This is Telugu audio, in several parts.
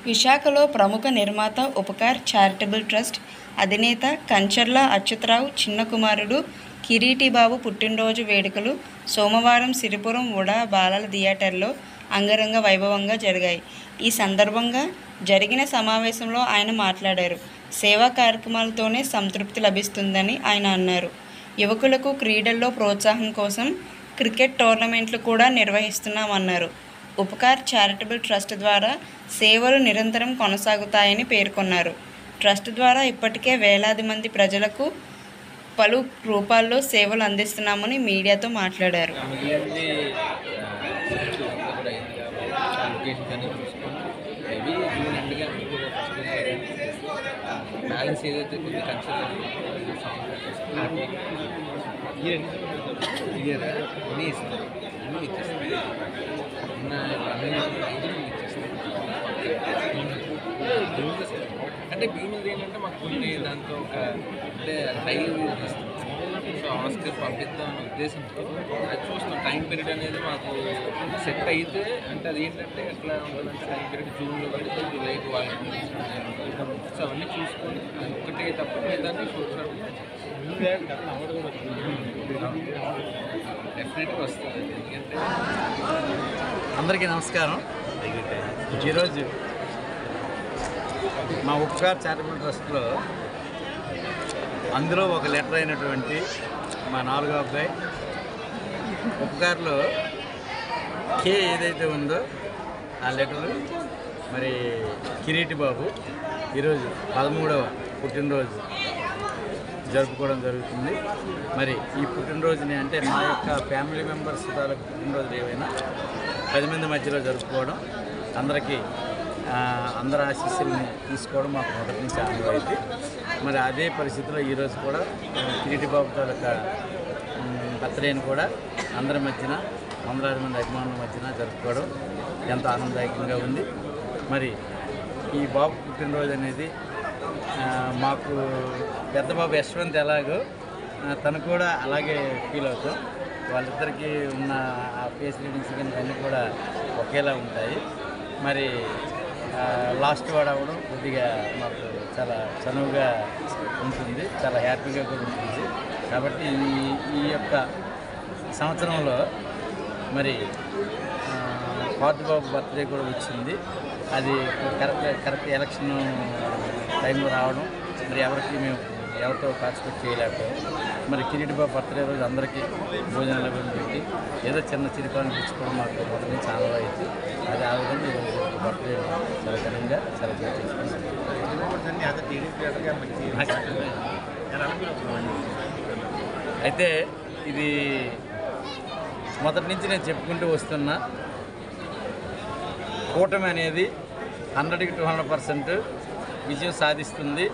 విశాఖలో ప్రముఖ నిర్మాత ఉపకార్ చారిటబుల్ ట్రస్ట్ అధినేత కంచర్ల అచ్యుతరావు చిన్న కుమారుడు కిరీటిబాబు పుట్టినరోజు వేడుకలు సోమవారం సిరిపురం ఉడా బాలల థియేటర్లో అంగరంగ వైభవంగా జరిగాయి. ఈ సందర్భంగా జరిగిన సమావేశంలో ఆయన మాట్లాడారు. సేవా కార్యక్రమాలతోనే సంతృప్తి లభిస్తుందని ఆయన అన్నారు. యువకులకు క్రీడల్లో ప్రోత్సాహం కోసం క్రికెట్ టోర్నమెంట్లు కూడా నిర్వహిస్తున్నామన్నారు. ఉపకార్ చారిటబుల్ ట్రస్ట్ ద్వారా సేవలు నిరంతరం కొనసాగుతాయని పేర్కొన్నారు. ట్రస్ట్ ద్వారా ఇప్పటికే వేలాది మంది ప్రజలకు పలు రూపాల్లో సేవలు అందిస్తున్నామని మీడియాతో మాట్లాడారు. బ్యాలెన్స్ ఏదైతే కొద్దిగా కన్సల్ట్ అన్నీ ఇస్తారు, అన్నీ ఇచ్చేస్తారు, అంటే భీములు ఏంటంటే మాకు కొన్ని దాంతో ఒక అంటే టైం ఇస్తాం. సో ఆస్కర్ పంపిద్దాం అనే ఉద్దేశంతో అది చూస్తాం. టైం పీరియడ్ అనేది మాకు సెట్ అయితే అంటే అది ఏంటంటే ఎట్లా ఉంటుందంటే టైం పీరియడ్ జూన్లో పడితే జూలైకి వాళ్ళకి సో అవన్నీ చూసుకొని ఒకటే తప్ప దాన్ని డెఫినెట్గా వస్తుంది. ఎందుకంటే అందరికీ నమస్కారం. ఈరోజు మా ఉపకార్ చారిటబుల్ ట్రస్ట్లో అందులో ఒక లెటర్ అయినటువంటి మా 4వ అబ్బాయి ఉపకార్లో కే ఏదైతే ఉందో ఆ లెటరు మరి కిరీటిబాబు ఈరోజు 13వ పుట్టినరోజు జరుపుకోవడం జరుగుతుంది. మరి ఈ పుట్టినరోజుని అంటే మా యొక్క ఫ్యామిలీ మెంబర్స్ తాలూకు పుట్టినరోజులు ఏవైనా 10 మంది మధ్యలో జరుపుకోవడం, అందరికీ అందరి ఆశీస్సుల్ని తీసుకోవడం మాకు మొదటి నుంచి ఆనవాయితీ. మరి అదే పరిస్థితిలో ఈరోజు కూడా కిరీటిబాబు తాలూకా బర్త్డేని కూడా అందరి మధ్యన 100 మంది అభిమానుల మధ్యన జరుపుకోవడం ఎంతో ఆనందదాయకంగా ఉంది. మరి ఈ బాబు పుట్టినరోజు అనేది మాకు పెద్ద బాబు యశ్వంత్ ఎలాగో తను కూడా అలాగే ఫీల్ అవుతాం. వాళ్ళిద్దరికీ ఉన్న ఆ ఫేస్ రీడింగ్స్ కానీ అన్నీ కూడా ఒకేలా ఉంటాయి. మరి లాస్ట్ వాడు అవ్వడం కొద్దిగా మాకు చాలా చనువుగా ఉంటుంది, చాలా హ్యాపీగా కూడా ఉంటుంది. కాబట్టి ఈ యొక్క సంవత్సరంలో మరి బాబు బర్త్డే కూడా వచ్చింది. అది కరెక్ట్ ఎలక్షన్ టైంలో రావడం, మరి ఎవరితో పార్టిసిపేట్ చేయలేకపోయాం. మరి కిరీటిబాబు బర్త్డే రోజు అందరికీ భోజనాలు పెట్టి ఏదో చిన్న చిరుకాలను తెచ్చుకోవడం మాకు మొదటి నుంచి ఆనవాయితీ. అది ఆ విధంగా ఈరోజు బర్త్డే చాలా ఘనంగా సెలబ్రేట్ చేసుకుంటాం. అయితే ఇది మొదటి నుంచి నేను చెప్పుకుంటూ వస్తున్నా, కూటమి అనేది 100కి 200% విజయం సాధిస్తుంది.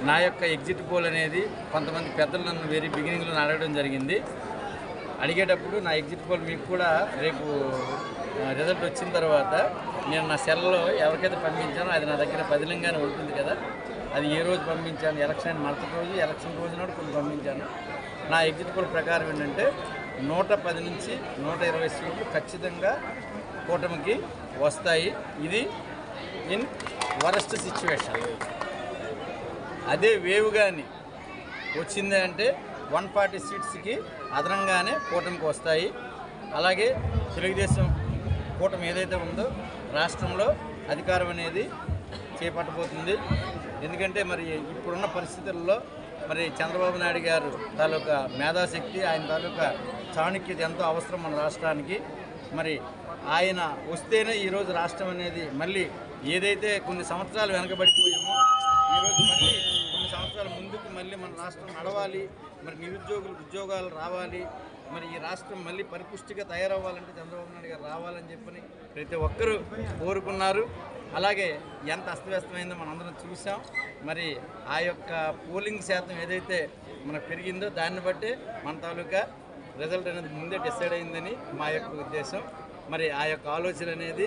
నా యొక్క ఎగ్జిట్ పోల్ అనేది కొంతమంది పెద్దలు నన్ను వెరీ బిగినింగ్లో అడగడం జరిగింది. అడిగేటప్పుడు నా ఎగ్జిట్ పోల్ మీకు కూడా రేపు రిజల్ట్ వచ్చిన తర్వాత నేను నా సెల్లో ఎవరికైతే పంపించానో అది నా దగ్గర పదిలంగానే ఉంటుంది కదా, అది ఏ రోజు పంపించాను, ఎలక్షన్ మరుసటి రోజు, ఎలక్షన్ రోజు నాడు కొన్ని పంపించాను. నా ఎగ్జిట్ పోల్ ప్రకారం ఏంటంటే 110 నుంచి 120 సీట్లు ఖచ్చితంగా కూటమికి వస్తాయి. ఇది ఇన్ వరస్ట్ సిచ్యువేషన్. అదే వేవ్ కానీ వచ్చింది అంటే 140 సీట్స్కి అదనంగానే కూటమికి వస్తాయి. అలాగే తెలుగుదేశం కూటమి ఏదైతే ఉందో రాష్ట్రంలో అధికారం అనేది చేపట్టబోతుంది. ఎందుకంటే మరి ఇప్పుడున్న పరిస్థితుల్లో మరి చంద్రబాబు నాయుడు గారు తాలూకా మేధాశక్తి, ఆయన తాలూకా చాణక్యత ఎంతో అవసరం మన రాష్ట్రానికి. మరి ఆయన వస్తేనే ఈరోజు రాష్ట్రం అనేది మళ్ళీ ఏదైతే కొన్ని సంవత్సరాలు వెనకబడిపోయామో ఈరోజు మళ్ళీ కొన్ని సంవత్సరాల ముందుకు మళ్ళీ మన రాష్ట్రం నడవాలి. మరి నిరుద్యోగులకు ఉద్యోగాలు రావాలి. మరి ఈ రాష్ట్రం మళ్ళీ పరిపుష్టిగా తయారవ్వాలంటే చంద్రబాబు నాయుడు గారు రావాలని చెప్పని ప్రతి ఒక్కరూ కోరుకున్నారు. అలాగే ఎంత అస్తవ్యస్తమైందో మనందరం చూసాం. మరి ఆ యొక్క పోలింగ్ శాతం ఏదైతే మనకు పెరిగిందో దాన్ని బట్టే మన తాలూకా రిజల్ట్ అనేది ముందే డిసైడ్ అయిందని మా యొక్క ఉద్దేశం. మరి ఆ యొక్క ఆలోచన అనేది